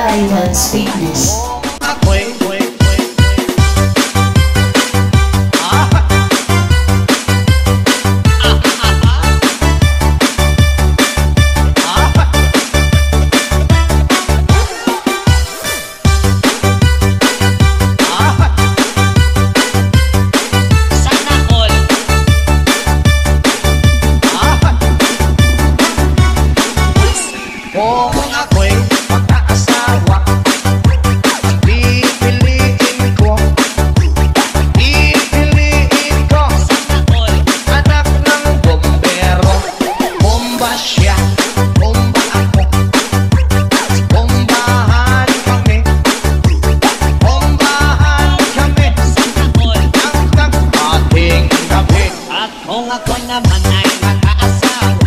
Idol's Fitness. Kung ako'y mag-aasawa, pipiliin ko anak ng bombero. Bomba siya, bomba ako, bombahan kami hanggang ating gabi. At kung ako naman ay mag-aasawa,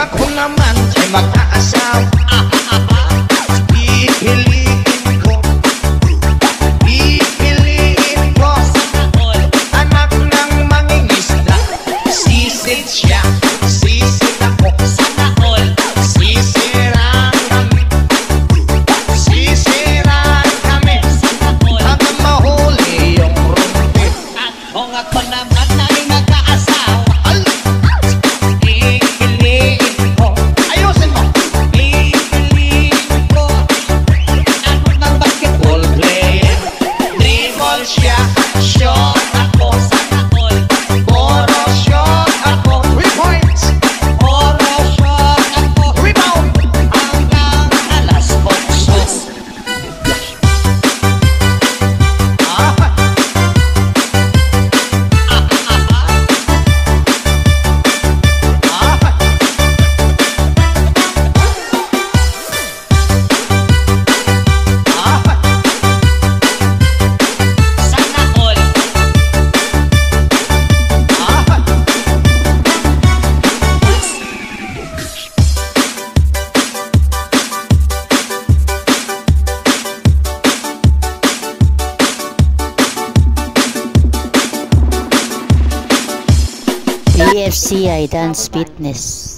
ako naman ay mag-aasawa, pipiliin ko anak ng mangingisda. Sisid siya, sisid ako, sisiraan kami hanggang mahuli yung rumpi. at kung ako naman ay mag-aasawa, siya, shot ako, boro shot ako, 3 points, oro shot ako, rebound, hanggang alas 8. PFC Idol's Fitness.